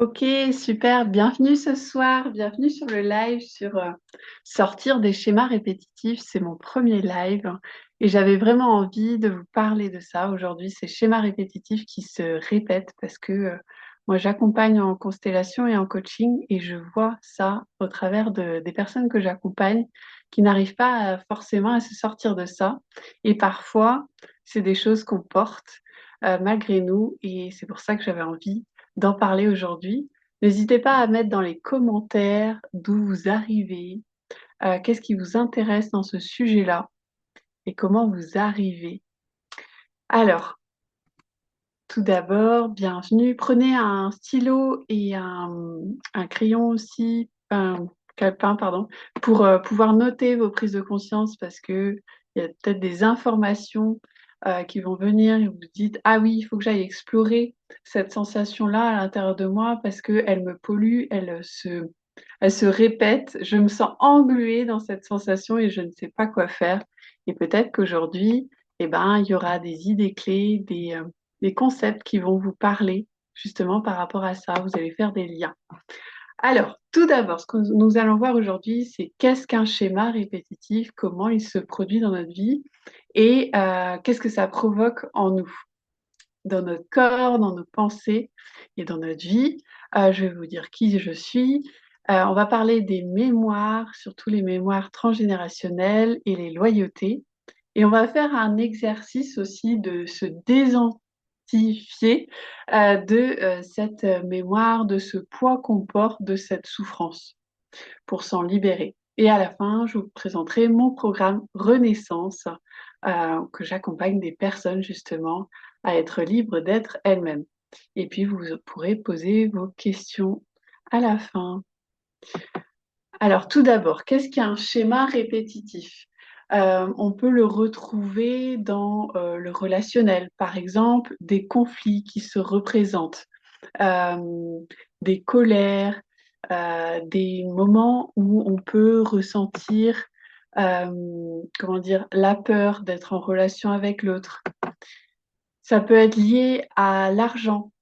Ok, super. Bienvenue ce soir. Bienvenue sur le live sur sortir des schémas répétitifs. C'est mon premier live et j'avais vraiment envie de vous parler de ça aujourd'hui, ces schémas répétitifs qui se répètent parce que moi j'accompagne en constellation et en coaching et je vois ça au travers des personnes que j'accompagne qui n'arrivent pas forcément à se sortir de ça. Et parfois, c'est des choses qu'on porte malgré nous et c'est pour ça que j'avais envie d'en parler aujourd'hui. N'hésitez pas à mettre dans les commentaires d'où vous arrivez, qu'est-ce qui vous intéresse dans ce sujet-là et comment vous arrivez. Alors, tout d'abord, bienvenue. Prenez un stylo et un crayon aussi, un calepin, pardon, pour pouvoir noter vos prises de conscience parce que il y a peut-être des informations qui vont venir et vous vous dites, ah oui, il faut que j'aille explorer cette sensation-là à l'intérieur de moi parce qu'elle me pollue, elle se répète, je me sens engluée dans cette sensation et je ne sais pas quoi faire. Et peut-être qu'aujourd'hui, eh ben, il y aura des idées clés, des concepts qui vont vous parler justement par rapport à ça. Vous allez faire des liens. Alors, tout d'abord, ce que nous allons voir aujourd'hui, c'est qu'est-ce qu'un schéma répétitif, comment il se produit dans notre vie et qu'est-ce que ça provoque en nous, dans notre corps, dans nos pensées et dans notre vie. Je vais vous dire qui je suis. On va parler des mémoires, surtout les mémoires transgénérationnelles et les loyautés. Et on va faire un exercice aussi de se désidentifier de cette mémoire, de ce poids qu'on porte, de cette souffrance, pour s'en libérer. Et à la fin, je vous présenterai mon programme Renaissance, que j'accompagne des personnes justement à être libres d'être elles-mêmes. Et puis, vous pourrez poser vos questions à la fin. Alors, tout d'abord, qu'est-ce qu'un schéma répétitif? On peut le retrouver dans le relationnel, par exemple, des conflits qui se représentent, euh, des colères, des moments où on peut ressentir, comment dire, la peur d'être en relation avec l'autre. Ça peut être lié à l'argent.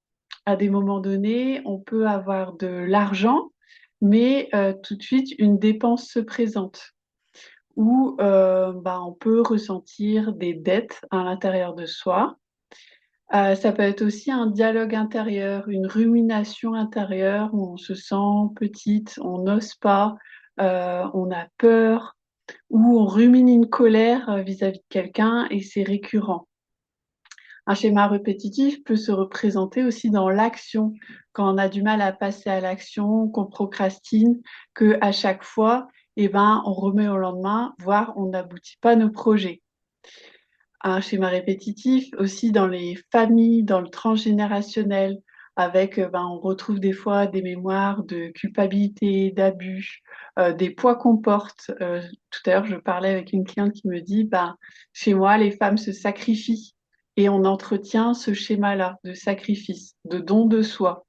À des moments donnés, on peut avoir de l'argent, mais tout de suite, une dépense se présente où on peut ressentir des dettes à l'intérieur de soi. Ça peut être aussi un dialogue intérieur, une rumination intérieure où on se sent petite, on n'ose pas, on a peur, ou on rumine une colère vis-à-vis de quelqu'un et c'est récurrent. Un schéma répétitif peut se représenter aussi dans l'action, quand on a du mal à passer à l'action, qu'on procrastine, que à chaque fois, eh ben, on remet au lendemain, voire on n'aboutit pas nos projets. Un schéma répétitif aussi dans les familles, dans le transgénérationnel, avec, on retrouve des fois des mémoires de culpabilité, d'abus, des poids qu'on porte. Tout à l'heure, je parlais avec une cliente qui me dit, chez moi, les femmes se sacrifient et on entretient ce schéma-là de sacrifice, de don de soi.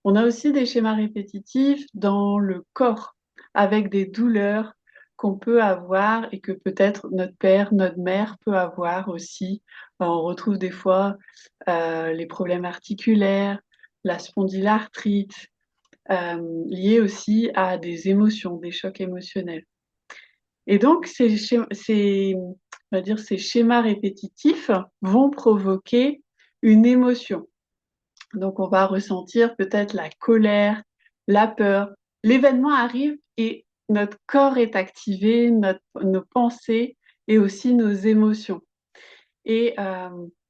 On a aussi des schémas répétitifs dans le corps, avec des douleurs qu'on peut avoir et que peut-être notre père, notre mère peut avoir aussi. On retrouve des fois les problèmes articulaires, la spondylarthrite, liés aussi à des émotions, des chocs émotionnels. Et donc, on va dire, ces schémas répétitifs vont provoquer une émotion. Donc, on va ressentir peut-être la colère, la peur. L'événement arrive et notre corps est activé, nos pensées et aussi nos émotions. Et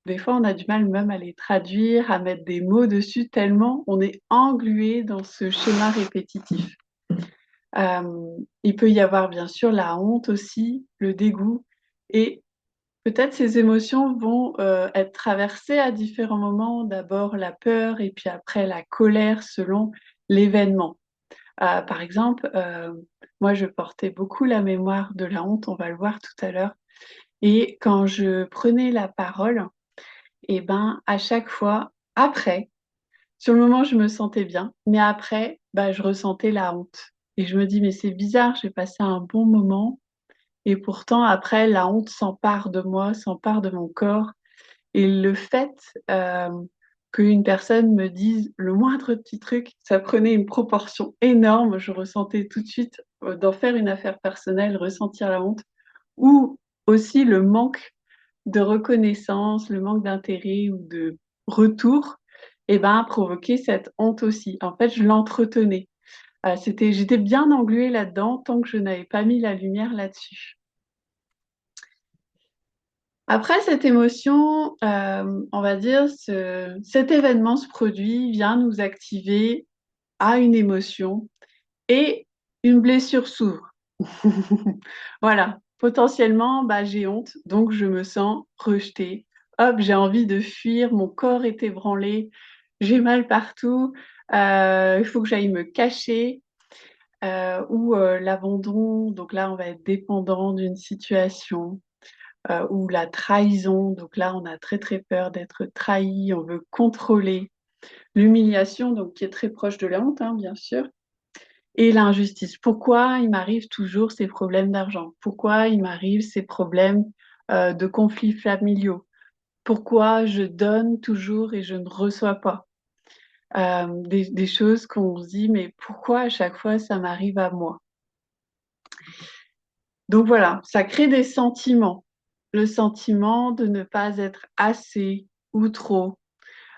des fois, on a du mal même à les traduire, à mettre des mots dessus, tellement on est englué dans ce schéma répétitif. Il peut y avoir bien sûr la honte aussi, le dégoût, et peut-être ces émotions vont être traversées à différents moments, d'abord la peur et puis après la colère selon l'événement. Par exemple, moi je portais beaucoup la mémoire de la honte, on va le voir tout à l'heure, et quand je prenais la parole, et ben à chaque fois, après, sur le moment je me sentais bien, mais après, je ressentais la honte. Et je me dis, mais c'est bizarre, j'ai passé un bon moment, et pourtant après, la honte s'empare de moi, s'empare de mon corps. Et le fait qu'une personne me dise le moindre petit truc, ça prenait une proportion énorme. Je ressentais tout de suite d'en faire une affaire personnelle, ressentir la honte, ou aussi le manque de reconnaissance, le manque d'intérêt ou de retour, et ben, provoquer cette honte aussi. En fait, je l'entretenais. J'étais bien engluée là-dedans tant que je n'avais pas mis la lumière là-dessus. Après cette émotion, on va dire, cet événement se produit, vient nous activer à une émotion et une blessure s'ouvre. Voilà, potentiellement, bah, j'ai honte, donc je me sens rejetée. Hop, j'ai envie de fuir, mon corps est ébranlé, j'ai mal partout, il faut que j'aille me cacher, ou l'abandon, donc là, on va être dépendant d'une situation, ou la trahison, donc là, on a très très peur d'être trahi, on veut contrôler. L'humiliation, donc qui est très proche de la honte, hein, bien sûr. Et l'injustice. Pourquoi il m'arrive toujours ces problèmes d'argent? Pourquoi il m'arrive ces problèmes de conflits familiaux? Pourquoi je donne toujours et je ne reçois pas? Des choses qu'on se dit, mais pourquoi à chaque fois ça m'arrive à moi? Donc voilà, ça crée des sentiments. Le sentiment de ne pas être assez ou trop,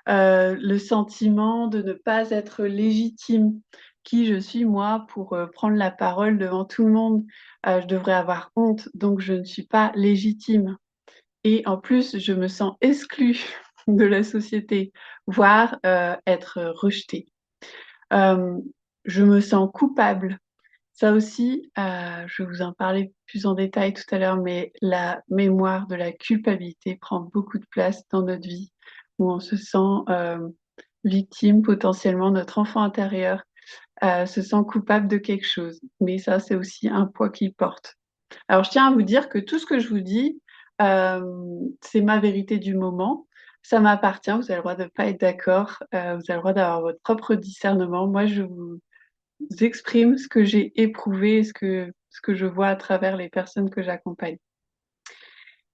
le sentiment de ne pas être légitime. Qui je suis, moi, pour prendre la parole devant tout le monde? Je devrais avoir honte, donc je ne suis pas légitime. Et en plus, je me sens exclue de la société, voire être rejetée. Euh, je me sens coupable. Ça aussi, je vais vous en parler plus en détail tout à l'heure, mais la mémoire de la culpabilité prend beaucoup de place dans notre vie, où on se sent victime potentiellement, notre enfant intérieur se sent coupable de quelque chose. Mais ça, c'est aussi un poids qu'il porte. Alors, je tiens à vous dire que tout ce que je vous dis, c'est ma vérité du moment. Ça m'appartient, vous avez le droit de ne pas être d'accord, vous avez le droit d'avoir votre propre discernement. Moi, je vous exprime ce que j'ai éprouvé, ce que je vois à travers les personnes que j'accompagne.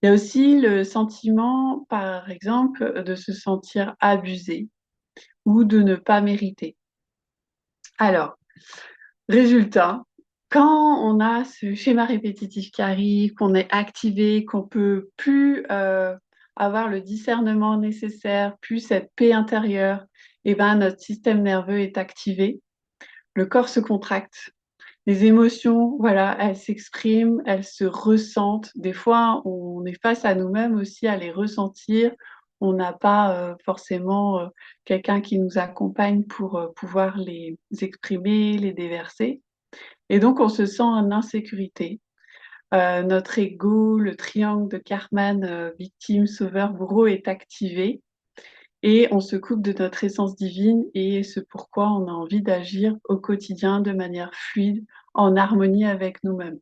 Il y a aussi le sentiment, par exemple, de se sentir abusé ou de ne pas mériter. Alors, résultat, quand on a ce schéma répétitif qui arrive, qu'on est activé, qu'on peut plus avoir le discernement nécessaire, plus cette paix intérieure, et ben notre système nerveux est activé, le corps se contracte. Les émotions, voilà, elles s'expriment, elles se ressentent. Des fois, on est face à nous-mêmes aussi à les ressentir. On n'a pas forcément quelqu'un qui nous accompagne pour pouvoir les exprimer, les déverser. Et donc, on se sent en insécurité. Notre ego, le triangle de Karpman, victime, sauveur, bourreau, est activé et on se coupe de notre essence divine et ce pourquoi on a envie d'agir au quotidien de manière fluide, en harmonie avec nous-mêmes.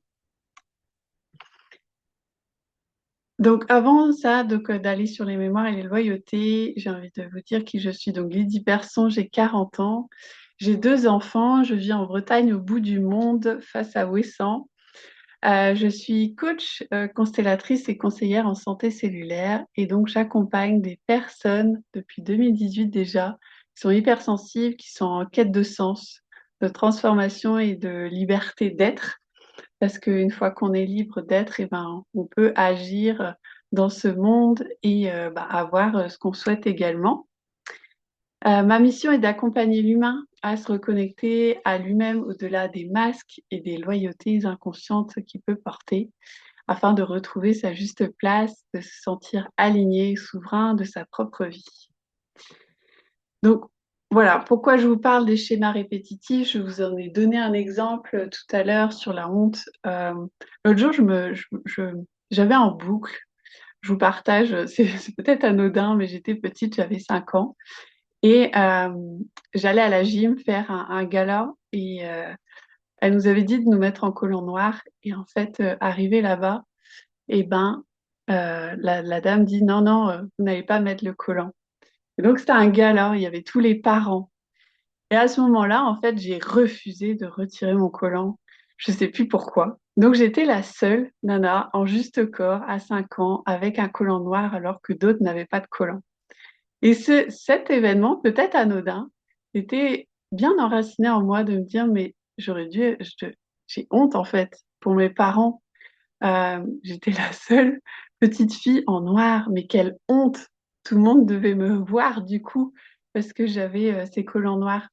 Donc avant ça, d'aller sur les mémoires et les loyautés, j'ai envie de vous dire qui je suis. Donc Lydie Persson, j'ai 40 ans, j'ai deux enfants, je vis en Bretagne au bout du monde face à Ouessant. Je suis coach, constellatrice et conseillère en santé cellulaire et donc j'accompagne des personnes depuis 2018 déjà qui sont hypersensibles, qui sont en quête de sens, de transformation et de liberté d'être. Parce qu'une fois qu'on est libre d'être, eh ben, on peut agir dans ce monde et bah, avoir ce qu'on souhaite également. Ma mission est d'accompagner l'humain à se reconnecter à lui-même au-delà des masques et des loyautés inconscientes qu'il peut porter, afin de retrouver sa juste place, de se sentir aligné, souverain de sa propre vie. Donc voilà, pourquoi je vous parle des schémas répétitifs. Je vous en ai donné un exemple tout à l'heure sur la honte. L'autre jour, j'avais en boucle, je vous partage, c'est peut-être anodin, mais j'étais petite, j'avais 5 ans. Et j'allais à la gym faire un gala et elle nous avait dit de nous mettre en collant noir. Et en fait, arrivé là-bas, et ben, la dame dit non, non, vous n'allez pas mettre le collant. Et donc c'était un gala, il y avait tous les parents. Et à ce moment-là, en fait, j'ai refusé de retirer mon collant. Je ne sais plus pourquoi. Donc j'étais la seule nana en juste corps à 5 ans avec un collant noir alors que d'autres n'avaient pas de collant. Et cet événement, peut-être anodin, était bien enraciné en moi de me dire, mais j'ai honte en fait pour mes parents. J'étais la seule petite fille en noir, mais quelle honte! Tout le monde devait me voir du coup parce que j'avais ces collants noirs.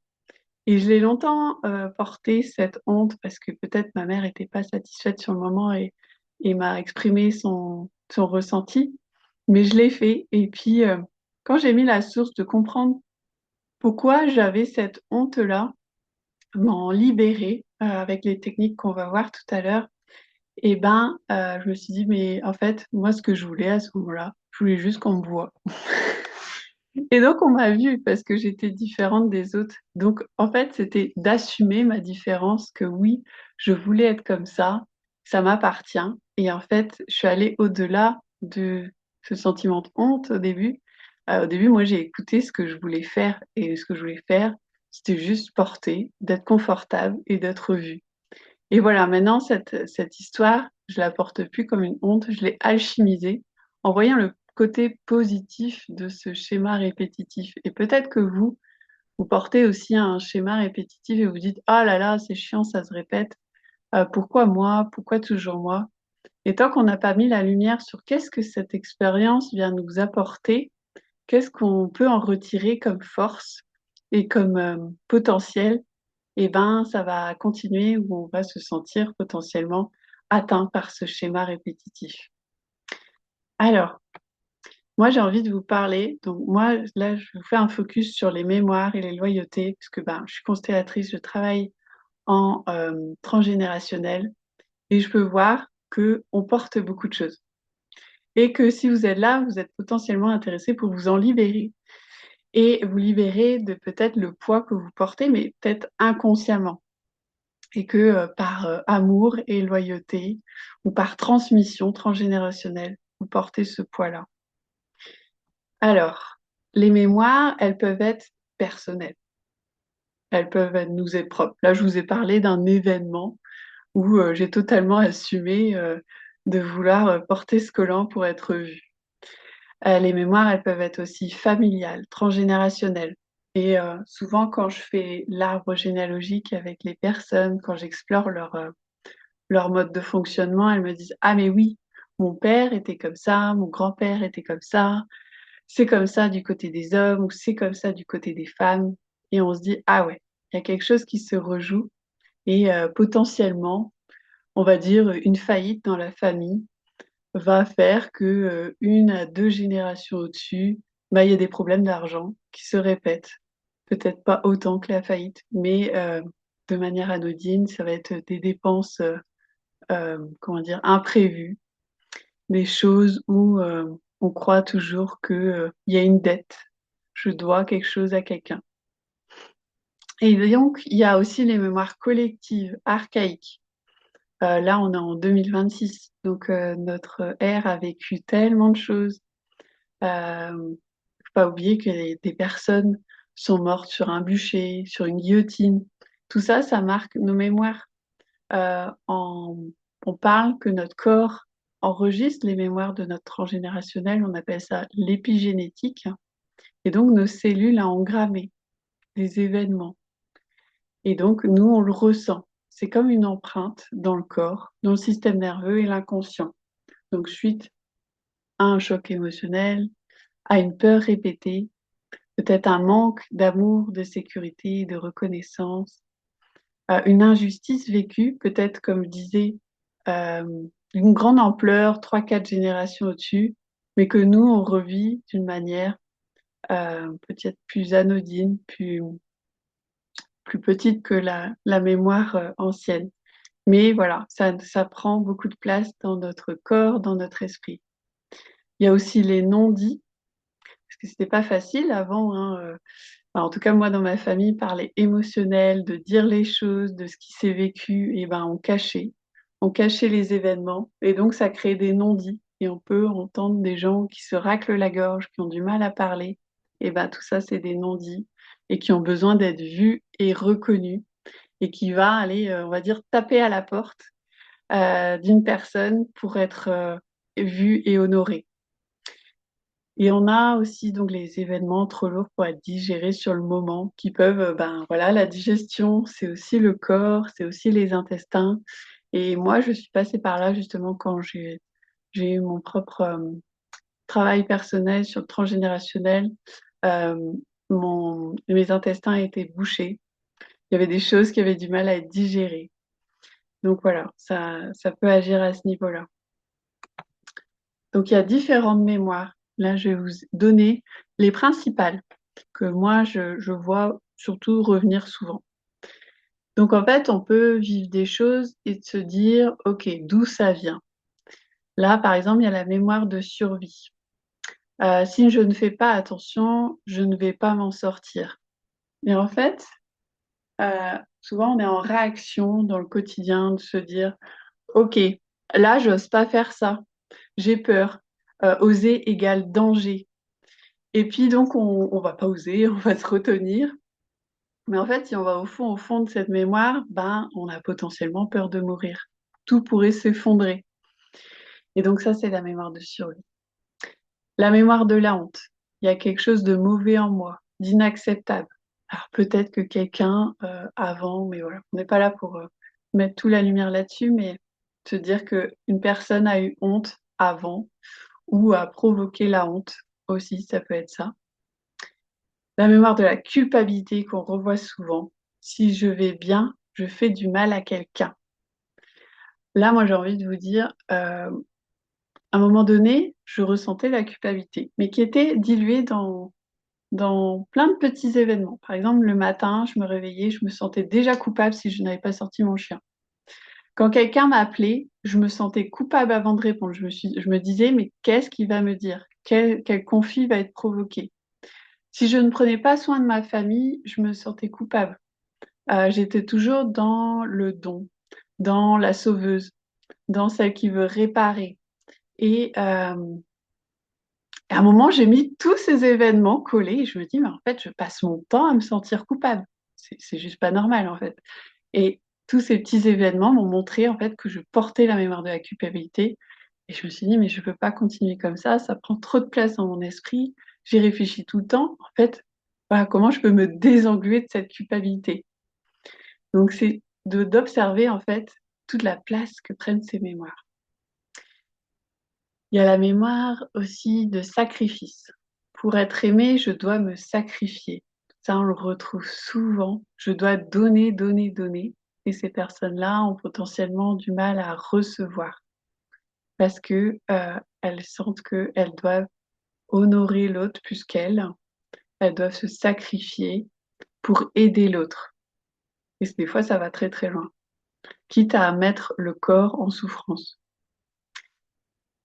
Et je l'ai longtemps porté, cette honte, parce que peut-être ma mère n'était pas satisfaite sur le moment et m'a exprimé son ressenti. Mais je l'ai fait. Et puis, quand j'ai mis la source de comprendre pourquoi j'avais cette honte-là, m'en libérer avec les techniques qu'on va voir tout à l'heure, et ben, je me suis dit, mais en fait, moi, ce que je voulais à ce moment-là, je voulais juste qu'on me voie. Et donc, on m'a vue parce que j'étais différente des autres. Donc, en fait, c'était d'assumer ma différence, que oui, je voulais être comme ça m'appartient. Et en fait, je suis allée au-delà de ce sentiment de honte au début. Au début, moi, j'ai écouté ce que je voulais faire. Et ce que je voulais faire, c'était juste porter, d'être confortable et d'être vue. Et voilà, maintenant, cette histoire, je la porte plus comme une honte, je l'ai alchimisée en voyant le côté positif de ce schéma répétitif. Et peut-être que vous portez aussi un schéma répétitif et vous dites, ah là là, c'est chiant, ça se répète. Pourquoi moi? Pourquoi toujours moi? Et tant qu'on n'a pas mis la lumière sur qu'est-ce que cette expérience vient nous apporter, qu'est-ce qu'on peut en retirer comme force et comme potentiel, eh ben, ça va continuer où on va se sentir potentiellement atteint par ce schéma répétitif. Alors, moi, j'ai envie de vous parler. Donc, moi, là, je vous fais un focus sur les mémoires et les loyautés, puisque ben, je suis constellatrice, je travaille en transgénérationnel et je peux voir que on porte beaucoup de choses. Et que si vous êtes là, vous êtes potentiellement intéressé pour vous en libérer et vous libérer de peut-être le poids que vous portez, mais peut-être inconsciemment. Et que par amour et loyauté ou par transmission transgénérationnelle, vous portez ce poids-là. Alors, les mémoires, elles peuvent être personnelles, elles peuvent nous être propres. Là, je vous ai parlé d'un événement où j'ai totalement assumé de vouloir porter ce collant pour être vue. Les mémoires, elles peuvent être aussi familiales, transgénérationnelles. Et souvent, quand je fais l'arbre généalogique avec les personnes, quand j'explore leur mode de fonctionnement, elles me disent, ah mais oui, mon père était comme ça, mon grand-père était comme ça, c'est comme ça du côté des hommes ou c'est comme ça du côté des femmes. Et on se dit, ah ouais, il y a quelque chose qui se rejoue et potentiellement, on va dire, une faillite dans la famille va faire que une à deux générations au-dessus, bah, il y a des problèmes d'argent qui se répètent. Peut-être pas autant que la faillite, mais de manière anodine, ça va être des dépenses comment dire, imprévues, des choses où on croit toujours que, y a une dette, je dois quelque chose à quelqu'un. Et donc, il y a aussi les mémoires collectives, archaïques. Là, on est en 2026, donc notre ère a vécu tellement de choses. Faut pas oublier que des personnes sont mortes sur un bûcher, sur une guillotine. Tout ça, ça marque nos mémoires. Euh, en- on parle que notre corps enregistre les mémoires de notre transgénérationnel, on appelle ça l'épigénétique. Et donc nos cellules ont engrammé des événements. Et donc nous, on le ressent. C'est comme une empreinte dans le corps, dans le système nerveux et l'inconscient. Donc suite à un choc émotionnel, à une peur répétée, peut-être un manque d'amour, de sécurité, de reconnaissance, une injustice vécue, peut-être comme je disais, euh, d'une grande ampleur, trois, quatre générations au-dessus, mais que nous, on revit d'une manière peut-être plus anodine, plus petite que la mémoire ancienne. Mais voilà, ça prend beaucoup de place dans notre corps, dans notre esprit. Il y a aussi les non-dits, parce que c'était pas facile avant, hein, enfin, en tout cas, moi, dans ma famille, parler émotionnel, de dire les choses, de ce qui s'est vécu, et ben, on cachait. On cachait les événements. Et donc, ça crée des non-dits. Et on peut entendre des gens qui se raclent la gorge, qui ont du mal à parler. Et ben, tout ça, c'est des non-dits. Et qui ont besoin d'être vus et reconnus. Et qui va aller, on va dire, taper à la porte d'une personne pour être vu et honoré. Et on a aussi donc les événements trop lourds pour être digérés sur le moment, qui peuvent, ben voilà, la digestion, c'est aussi le corps, c'est aussi les intestins. Et moi, je suis passée par là justement quand j'ai eu mon propre travail personnel sur le transgénérationnel. Euh, mes intestins étaient bouchés. Il y avait des choses qui avaient du mal à être digérées. Donc voilà, ça peut agir à ce niveau-là. Donc il y a différentes mémoires. Là, je vais vous donner les principales que moi, je vois surtout revenir souvent. Donc en fait, on peut vivre des choses et se dire, OK, d'où ça vient? Là, par exemple, il y a la mémoire de survie. Si je ne fais pas attention, je ne vais pas m'en sortir. Et en fait, souvent, on est en réaction dans le quotidien de se dire, OK, là, j'ose pas faire ça. J'ai peur. Oser égale danger. Et puis donc, on va pas oser, on va se retenir. Mais en fait, si on va au fond de cette mémoire, ben, on a potentiellement peur de mourir. Tout pourrait s'effondrer. Et donc ça, c'est la mémoire de survie. La mémoire de la honte. Il y a quelque chose de mauvais en moi, d'inacceptable. Alors peut-être que quelqu'un avant, mais voilà, on n'est pas là pour mettre toute la lumière là-dessus, mais se dire qu'une personne a eu honte avant ou a provoqué la honte aussi, ça peut être ça. La mémoire de la culpabilité qu'on revoit souvent. Si je vais bien, je fais du mal à quelqu'un. Là, moi, j'ai envie de vous dire, à un moment donné, je ressentais la culpabilité, mais qui était diluée dans plein de petits événements. Par exemple, le matin, je me réveillais, je me sentais déjà coupable si je n'avais pas sorti mon chien. Quand quelqu'un m'appelait, je me sentais coupable avant de répondre. Je me disais, mais qu'est-ce qu'il va me dire? Quel conflit va être provoqué? Si je ne prenais pas soin de ma famille, je me sentais coupable. J'étais toujours dans le don, dans la sauveuse, dans celle qui veut réparer. Et à un moment, j'ai mis tous ces événements collés et je me dis, mais en fait, je passe mon temps à me sentir coupable. C'est juste pas normal, en fait. Et tous ces petits événements m'ont montré, en fait, que je portais la mémoire de la culpabilité. Et je me suis dit, mais je peux pas continuer comme ça prend trop de place dans mon esprit. J'y réfléchis tout le temps. En fait, voilà, comment je peux me désengluer de cette culpabilité? Donc, c'est d'observer, en fait, toute la place que prennent ces mémoires. Il y a la mémoire aussi de sacrifice. Pour être aimé, je dois me sacrifier. Ça, on le retrouve souvent. Je dois donner, donner, donner. Et ces personnes-là ont potentiellement du mal à recevoir parce que elles sentent qu'elles doivent honorer l'autre plus qu'elles. Elles doivent se sacrifier pour aider l'autre. Et des fois, ça va très très loin, quitte à mettre le corps en souffrance.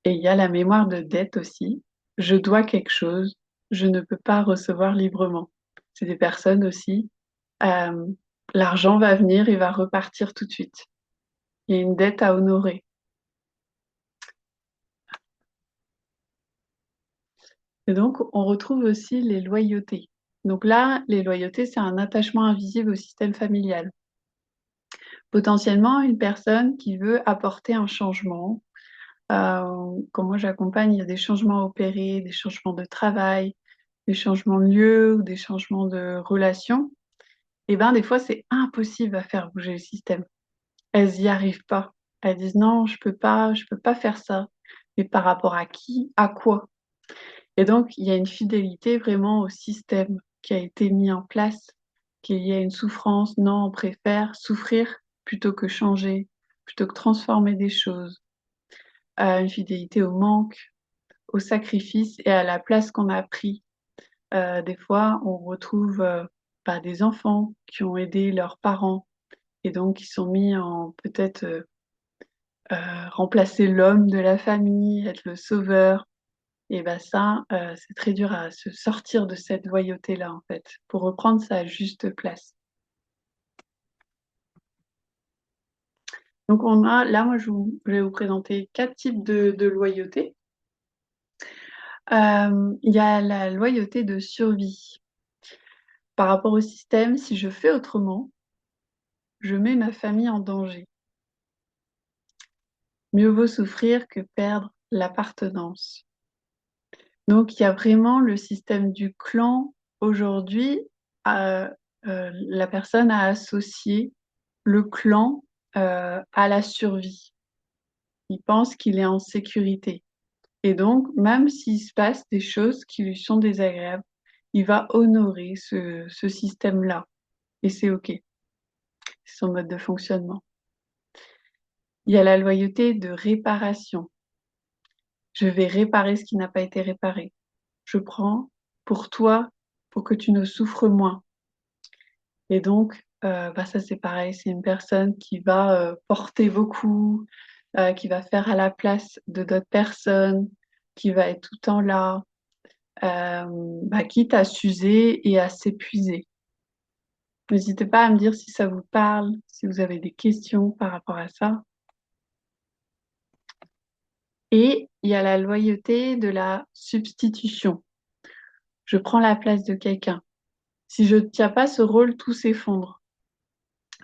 Et il y a la mémoire de dette aussi. Je dois quelque chose, je ne peux pas recevoir librement. C'est des personnes aussi, euh, l'argent va venir et va repartir tout de suite. Il y a une dette à honorer. Et donc, on retrouve aussi les loyautés. Donc là, les loyautés, c'est un attachement invisible au système familial. Potentiellement, une personne qui veut apporter un changement. Quand moi j'accompagne, il y a des changements opérés, des changements de travail, des changements de lieu ou des changements de relation. Et ben des fois, c'est impossible à faire bouger le système. Elles n'y arrivent pas. Elles disent non, je peux pas faire ça. Mais par rapport à qui, à quoi? Et donc, il y a une fidélité vraiment au système qui a été mis en place, qu'il y a une souffrance. Non, on préfère souffrir plutôt que changer, plutôt que transformer des choses. Une fidélité au manque, au sacrifice et à la place qu'on a pris. Des fois, on retrouve des enfants qui ont aidé leurs parents et donc qui sont mis en peut-être remplacer l'homme de la famille, être le sauveur. Et ben ça, c'est très dur à se sortir de cette loyauté-là, en fait, pour reprendre sa juste place. Donc on a, là, moi, je vais vous présenter 4 types de loyauté. Il y a la loyauté de survie. Par rapport au système, si je fais autrement, je mets ma famille en danger. Mieux vaut souffrir que perdre l'appartenance. Donc, il y a vraiment le système du clan. Aujourd'hui, la personne a associé le clan à la survie. Il pense qu'il est en sécurité. Et donc, même s'il se passe des choses qui lui sont désagréables, il va honorer ce système-là. Et c'est OK. C'est son mode de fonctionnement. Il y a la loyauté de réparation. Je vais réparer ce qui n'a pas été réparé. Je prends pour toi, pour que tu ne souffres moins. Et donc, ça c'est pareil, c'est une personne qui va porter beaucoup, qui va faire à la place de d'autres personnes, qui va être tout le temps là, quitte à s'user et à s'épuiser. N'hésitez pas à me dire si ça vous parle, si vous avez des questions par rapport à ça. Et il y a la loyauté de la substitution. Je prends la place de quelqu'un. Si je ne tiens pas ce rôle, tout s'effondre.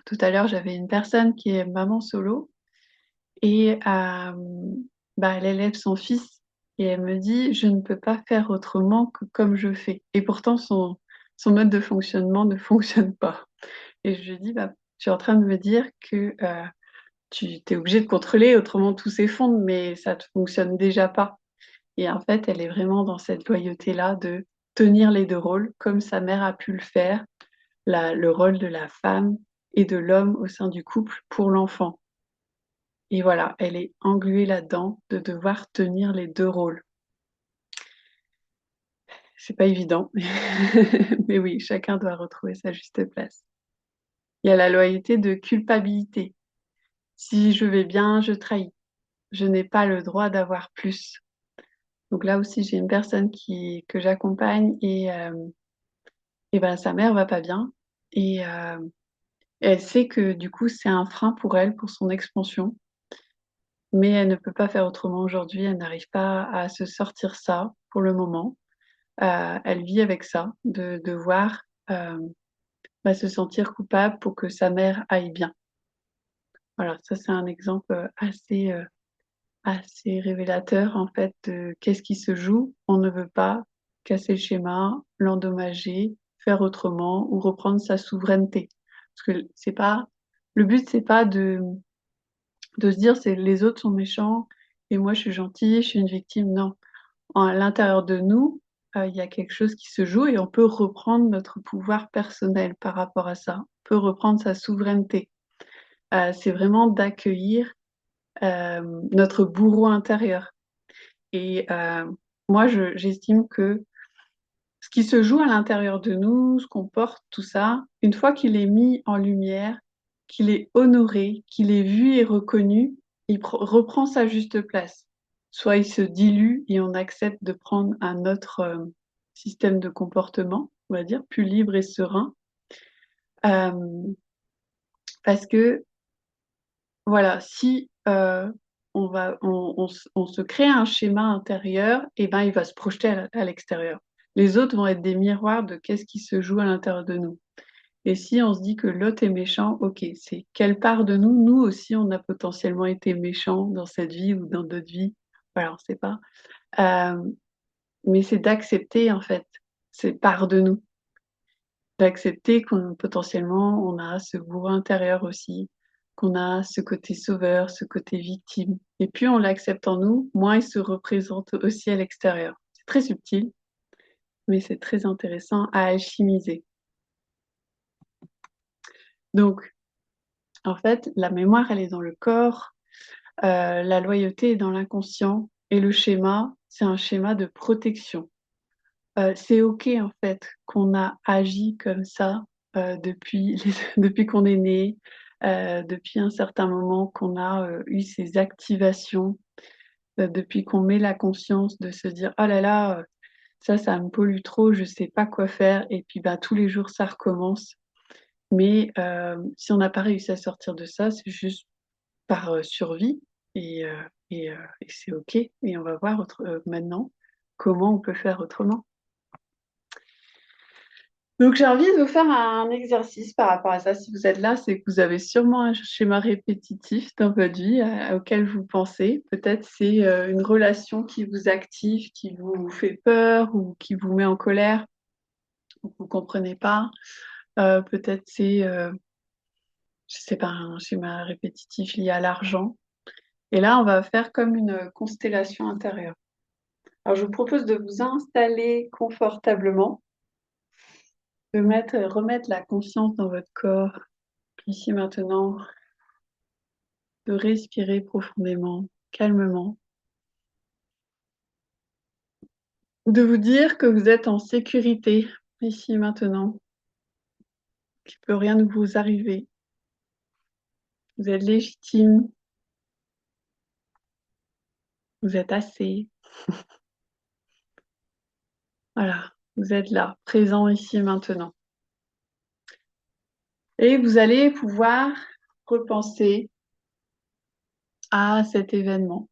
Tout à l'heure, j'avais une personne qui est maman solo et elle élève son fils et elle me dit, je ne peux pas faire autrement que comme je fais. Et pourtant, son mode de fonctionnement ne fonctionne pas. Et je lui dis, tu es en train de me dire que tu es obligé de contrôler, autrement tout s'effondre, mais ça ne fonctionne déjà pas. Et en fait, elle est vraiment dans cette loyauté-là de tenir les deux rôles, comme sa mère a pu le faire, le rôle de la femme et de l'homme au sein du couple pour l'enfant. Et voilà, elle est engluée là-dedans de devoir tenir les deux rôles. C'est pas évident, mais oui, chacun doit retrouver sa juste place. Il y a la loyauté de culpabilité. Si je vais bien, je trahis. Je n'ai pas le droit d'avoir plus. Donc là aussi, j'ai une personne que j'accompagne et sa mère va pas bien et elle sait que du coup, c'est un frein pour elle, pour son expansion. Mais elle ne peut pas faire autrement aujourd'hui. Elle n'arrive pas à se sortir ça pour le moment. Elle vit avec ça, de devoir se sentir coupable pour que sa mère aille bien. Voilà, ça c'est un exemple assez révélateur en fait de qu'est-ce qui se joue. On ne veut pas casser le schéma, l'endommager, faire autrement ou reprendre sa souveraineté. Parce que c'est pas le but, c'est pas de se dire c'est les autres sont méchants et moi je suis gentille, je suis une victime. Non, à l'intérieur de nous, il y a quelque chose qui se joue et on peut reprendre notre pouvoir personnel par rapport à ça. On peut reprendre sa souveraineté. C'est vraiment d'accueillir notre bourreau intérieur. Et moi, j'estime que ce qui se joue à l'intérieur de nous, ce qu'on porte, tout ça, une fois qu'il est mis en lumière, qu'il est honoré, qu'il est vu et reconnu, il reprend sa juste place. Soit il se dilue et on accepte de prendre un autre système de comportement, on va dire, plus libre et serein. Euh, Parce que, voilà, si on se crée un schéma intérieur, et ben, il va se projeter à l'extérieur. Les autres vont être des miroirs de qu'est-ce qui se joue à l'intérieur de nous. Et si on se dit que l'autre est méchant, ok, c'est quelle part de nous, nous aussi, on a potentiellement été méchants dans cette vie ou dans d'autres vies. Voilà, on ne sait pas. Euh, mais c'est d'accepter, en fait, ces parts de nous. D'accepter qu'on potentiellement, on a ce bourreau intérieur aussi, qu'on a ce côté sauveur, ce côté victime. Et plus on l'accepte en nous, moins il se représente aussi à l'extérieur. C'est très subtil, mais c'est très intéressant à alchimiser. Donc, en fait, la mémoire, elle est dans le corps, la loyauté est dans l'inconscient, et le schéma, c'est un schéma de protection. C'est OK, en fait, qu'on a agi comme ça depuis qu'on est né, depuis un certain moment, qu'on a eu ces activations, depuis qu'on met la conscience de se dire, oh là là, ça me pollue trop, je sais pas quoi faire, et puis tous les jours ça recommence. Mais si on n'a pas réussi à sortir de ça, c'est juste par survie, et, euh, et c'est OK. Et on va voir maintenant comment on peut faire autrement. Donc, j'ai envie de vous faire un exercice par rapport à ça. Si vous êtes là, c'est que vous avez sûrement un schéma répétitif dans votre vie auquel vous pensez. Peut-être c'est une relation qui vous active, qui vous fait peur ou qui vous met en colère, ou que vous ne comprenez pas. Peut-être c'est, je sais pas, un schéma répétitif lié à l'argent. Et là, on va faire comme une constellation intérieure. Alors, je vous propose de vous installer confortablement, remettre la confiance dans votre corps, ici maintenant, de respirer profondément, calmement, de vous dire que vous êtes en sécurité, ici maintenant, qu'il ne peut rien vous arriver. Vous êtes légitime, vous êtes assez. Voilà, vous êtes là, présent ici maintenant. Et vous allez pouvoir repenser à cet événement,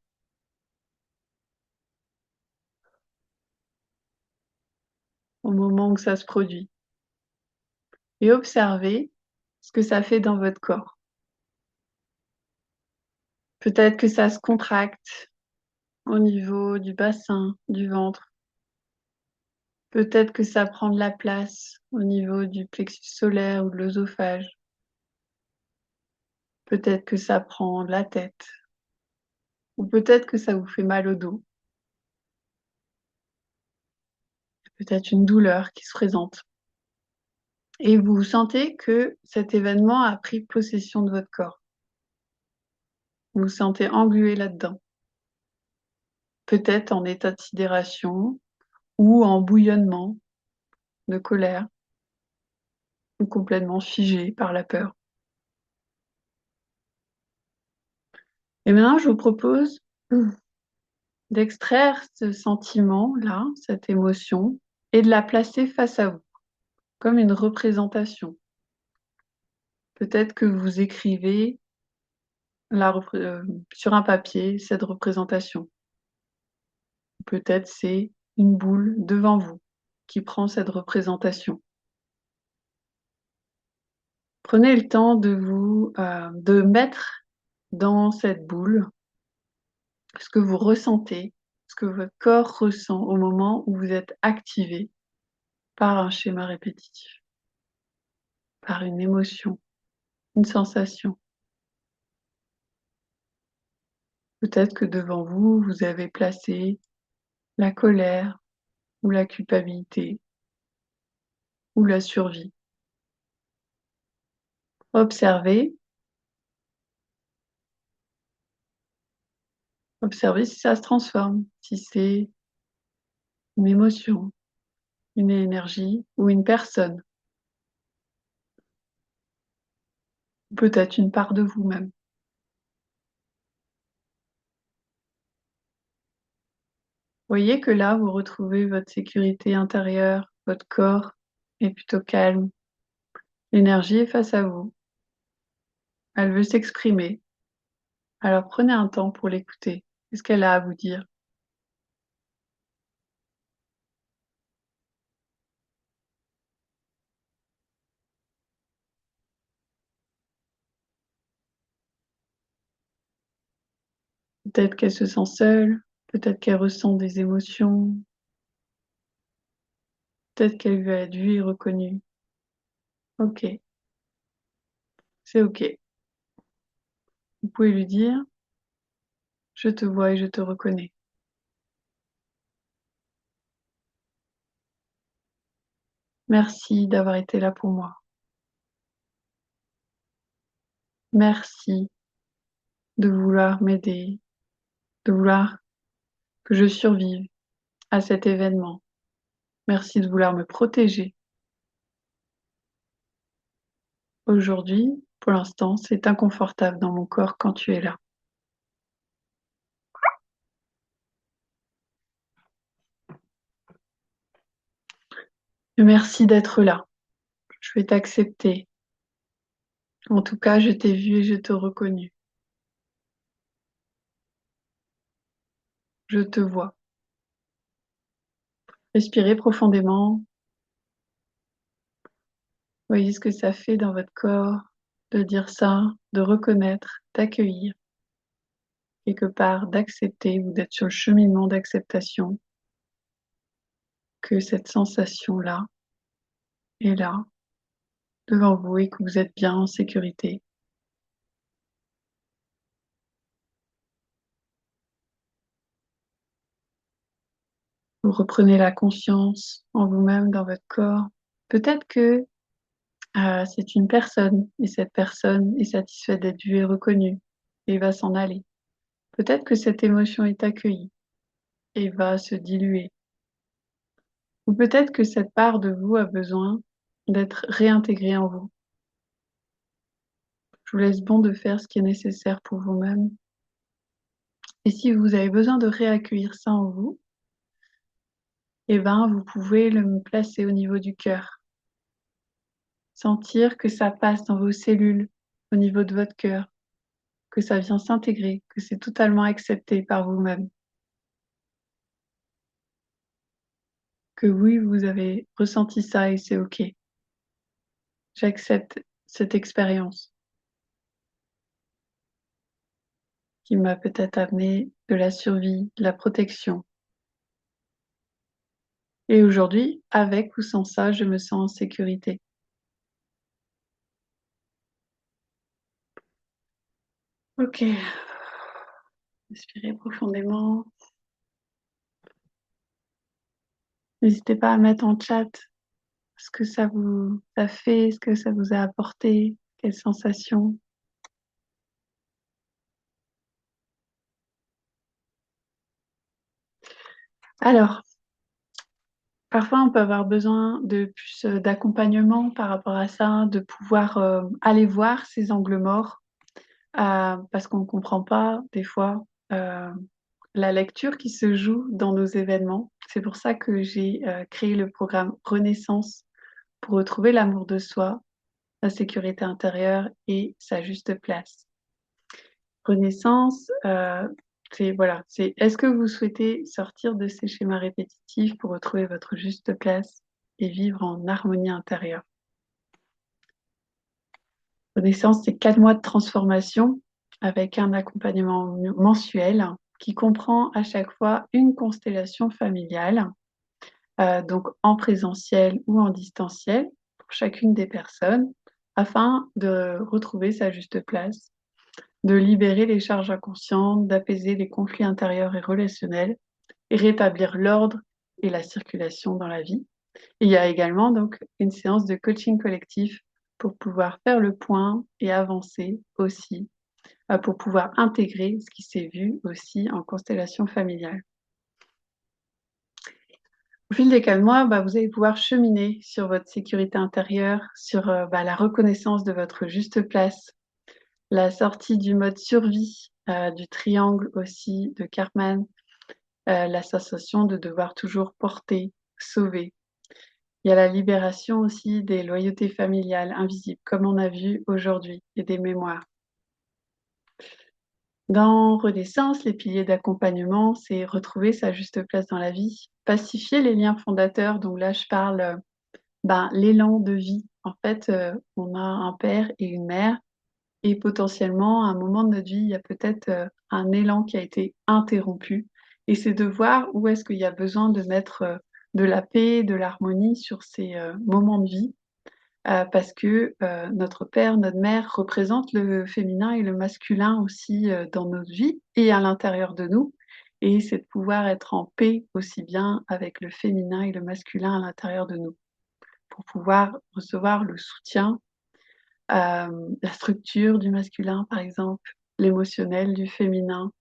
au moment où ça se produit, et observer ce que ça fait dans votre corps. Peut-être que ça se contracte au niveau du bassin, du ventre. Peut-être que ça prend de la place au niveau du plexus solaire ou de l'œsophage. Peut-être que ça prend de la tête. Ou peut-être que ça vous fait mal au dos. Peut-être une douleur qui se présente. Et vous sentez que cet événement a pris possession de votre corps. Vous vous sentez englué là-dedans. Peut-être en état de sidération ou en bouillonnement de colère ou complètement figé par la peur. Et maintenant, je vous propose d'extraire ce sentiment-là, cette émotion, et de la placer face à vous, comme une représentation. Peut-être que vous écrivez sur un papier cette représentation. Peut-être c'est une boule devant vous qui prend cette représentation. Prenez le temps de mettre dans cette boule ce que vous ressentez, ce que votre corps ressent au moment où vous êtes activé par un schéma répétitif, par une émotion, une sensation. Peut-être que devant vous, vous avez placé la colère ou la culpabilité ou la survie. Observez, observez si ça se transforme, si c'est une émotion, une énergie ou une personne, ou peut-être une part de vous-même. Voyez que là, vous retrouvez votre sécurité intérieure, votre corps est plutôt calme, l'énergie est face à vous, elle veut s'exprimer. Alors prenez un temps pour l'écouter. Qu'est-ce qu'elle a à vous dire? Peut-être qu'elle se sent seule, peut-être qu'elle ressent des émotions, peut-être qu'elle veut être vue et reconnue. Ok, c'est ok. Vous pouvez lui dire, je te vois et je te reconnais. Merci d'avoir été là pour moi. Merci de vouloir m'aider, de vouloir que je survive à cet événement. Merci de vouloir me protéger. Aujourd'hui, pour l'instant, c'est inconfortable dans mon corps quand tu es là. Merci d'être là. Je vais t'accepter. En tout cas, je t'ai vu et je te reconnus. Je te vois. Respirez profondément. Voyez ce que ça fait dans votre corps de dire ça, de reconnaître, d'accueillir, quelque part, d'accepter ou d'être sur le cheminement d'acceptation que cette sensation-là est là, devant vous et que vous êtes bien en sécurité. Vous reprenez la confiance en vous-même, dans votre corps. Peut-être que c'est une personne et cette personne est satisfaite d'être vue et reconnue et va s'en aller. Peut-être que cette émotion est accueillie et va se diluer. Ou peut-être que cette part de vous a besoin d'être réintégrée en vous. Je vous laisse bon de faire ce qui est nécessaire pour vous-même. Et si vous avez besoin de réaccueillir ça en vous, eh ben, vous pouvez le placer au niveau du cœur. Sentir que ça passe dans vos cellules, au niveau de votre cœur, que ça vient s'intégrer, que c'est totalement accepté par vous-même. Que oui, vous avez ressenti ça et c'est OK. J'accepte cette expérience qui m'a peut-être amené de la survie, de la protection. Et aujourd'hui, avec ou sans ça, je me sens en sécurité. OK. Respirez profondément. N'hésitez pas à mettre en chat ce que ça vous a fait, ce que ça vous a apporté, quelles sensations. Alors, parfois on peut avoir besoin de plus d'accompagnement par rapport à ça, de pouvoir aller voir ces angles morts, parce qu'on ne comprend pas des fois la lecture qui se joue dans nos événements. C'est pour ça que j'ai créé le programme Renaissance pour retrouver l'amour de soi, la sécurité intérieure et sa juste place. Renaissance, c'est voilà, c'est est-ce que vous souhaitez sortir de ces schémas répétitifs pour retrouver votre juste place et vivre en harmonie intérieure? Renaissance, c'est 4 mois de transformation avec un accompagnement mensuel qui comprend à chaque fois une constellation familiale, donc en présentiel ou en distanciel pour chacune des personnes, afin de retrouver sa juste place, de libérer les charges inconscientes, d'apaiser les conflits intérieurs et relationnels et rétablir l'ordre et la circulation dans la vie. Et il y a également donc une séance de coaching collectif pour pouvoir faire le point et avancer aussi, pour pouvoir intégrer ce qui s'est vu aussi en constellation familiale. Au fil des 4 mois, vous allez pouvoir cheminer sur votre sécurité intérieure, sur la reconnaissance de votre juste place, la sortie du mode survie, du triangle aussi de Karpman, la sensation de devoir toujours porter, sauver. Il y a la libération aussi des loyautés familiales invisibles, comme on a vu aujourd'hui, et des mémoires. Dans Renaissance, les piliers d'accompagnement, c'est retrouver sa juste place dans la vie, pacifier les liens fondateurs. Donc là, je parle l'élan de vie. En fait, on a un père et une mère, et potentiellement, à un moment de notre vie, il y a peut-être un élan qui a été interrompu. Et c'est de voir où est-ce qu'il y a besoin de mettre de la paix, de l'harmonie sur ces moments de vie, parce que notre père, notre mère représentent le féminin et le masculin aussi dans notre vie et à l'intérieur de nous. Et c'est de pouvoir être en paix aussi bien avec le féminin et le masculin à l'intérieur de nous, pour pouvoir recevoir le soutien, la structure du masculin, par exemple, l'émotionnel du féminin,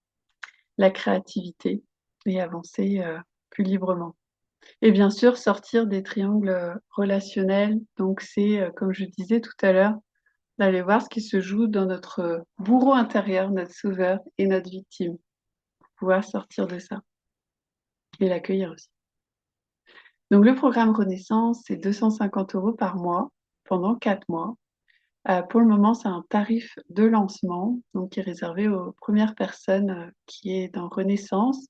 la créativité et avancer plus librement. Et bien sûr, sortir des triangles relationnels. Donc c'est, comme je disais tout à l'heure, d'aller voir ce qui se joue dans notre bourreau intérieur, notre sauveur et notre victime, pour pouvoir sortir de ça et l'accueillir aussi. Donc le programme Renaissance, c'est 250 € par mois pendant 4 mois. Pour le moment, c'est un tarif de lancement, donc qui est réservé aux premières personnes, qui est dans Renaissance.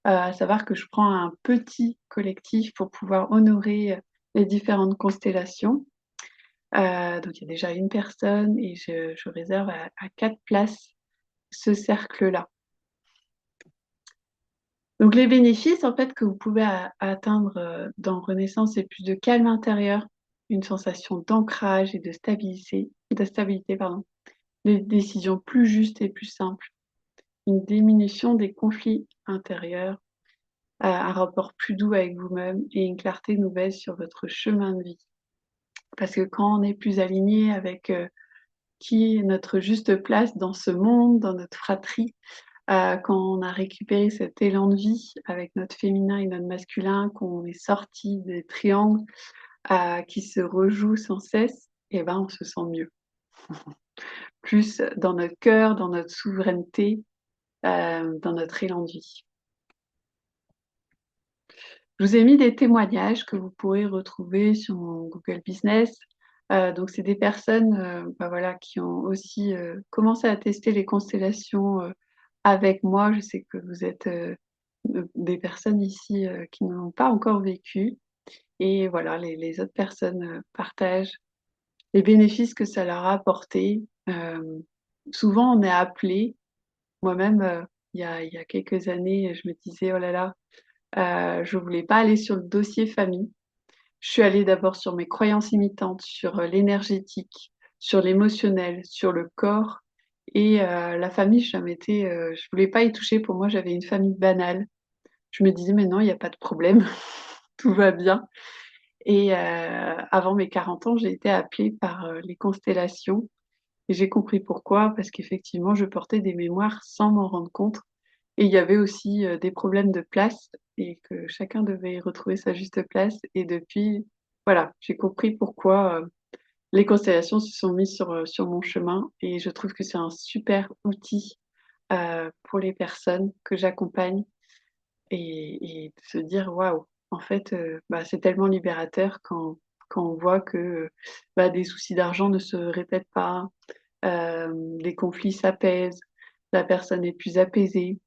À savoir que je prends un petit collectif pour pouvoir honorer les différentes constellations. Donc il y a déjà une personne et je réserve à 4 places ce cercle-là. Donc les bénéfices en fait que vous pouvez atteindre dans Renaissance, c'est plus de calme intérieur, une sensation d'ancrage et de stabilité, pardon, des décisions plus justes et plus simples, une diminution des conflits intérieurs, un rapport plus doux avec vous-même et une clarté nouvelle sur votre chemin de vie. Parce que quand on est plus aligné avec qui est notre juste place dans ce monde, dans notre fratrie, quand on a récupéré cet élan de vie avec notre féminin et notre masculin, qu'on est sorti des triangles qui se rejouent sans cesse, et ben on se sent mieux. Plus dans notre cœur, dans notre souveraineté, dans notre élan de vie. Je vous ai mis des témoignages que vous pourrez retrouver sur mon Google Business. Donc c'est des personnes, voilà, qui ont aussi, commencé à tester les constellations, avec moi. Je sais que vous êtes, des personnes ici, qui ne l'ont pas encore vécu et voilà, les autres personnes, partagent les bénéfices que ça leur a apporté. Souvent on est appelé, moi-même, il y a quelques années, je me disais: «Oh là là», je voulais pas aller sur le dossier famille. Je suis allée d'abord sur mes croyances limitantes, sur, l'énergétique, sur l'émotionnel, sur le corps et la famille, j'ai jamais été, je voulais pas y toucher. Pour moi, j'avais une famille banale. Je me disais: «Mais non, il y a pas de problème, tout va bien» et avant mes 40 ans, j'ai été appelée par, les constellations et j'ai compris pourquoi. Parce qu'effectivement, je portais des mémoires sans m'en rendre compte et il y avait aussi, des problèmes de place et que chacun devait retrouver sa juste place et depuis, voilà, j'ai compris pourquoi, les constellations se sont mises sur mon chemin et je trouve que c'est un super outil, pour les personnes que j'accompagne et de se dire: «Waouh!» en fait, c'est tellement libérateur quand on voit que, des soucis d'argent ne se répètent pas, les conflits s'apaisent, la personne est plus apaisée,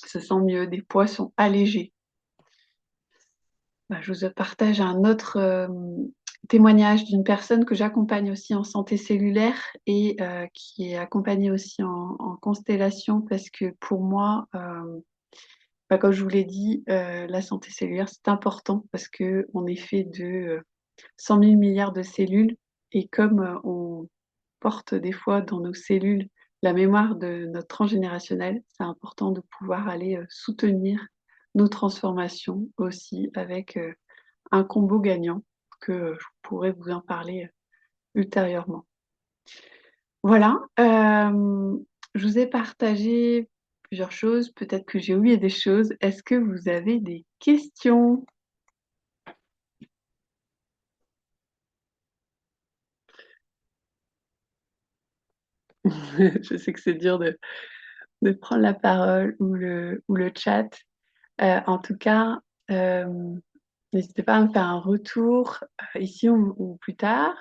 se sent mieux, des poids sont allégés. Je vous partage un autre, témoignage d'une personne que j'accompagne aussi en santé cellulaire et qui est accompagnée aussi en constellation parce que pour moi, comme je vous l'ai dit, la santé cellulaire, c'est important parce qu'on est fait de, 100 000 milliards de cellules et comme, on porte des fois dans nos cellules la mémoire de notre transgénérationnel, c'est important de pouvoir aller, soutenir nos transformations aussi avec, un combo gagnant que, je pourrais vous en parler, ultérieurement. Voilà, je vous ai partagé plusieurs choses, peut-être que j'ai oublié des choses. Est-ce que vous avez des questions? Je sais que c'est dur de prendre la parole ou le chat. En tout cas, hem, n'hésitez pas à me faire un retour, ici ou plus tard.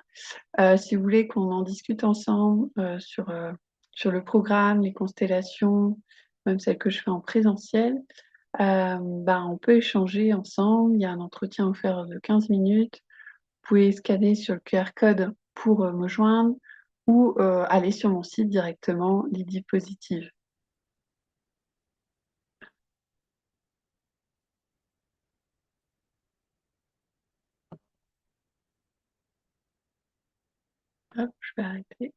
Si vous voulez qu'on en discute ensemble, sur le programme, les constellations, même celles que je fais en présentiel, on peut échanger ensemble. Il y a un entretien offert de 15 minutes. Vous pouvez scanner sur le QR code pour, me joindre ou, aller sur mon site directement, Lydie Positive. Hop, je vais arrêter.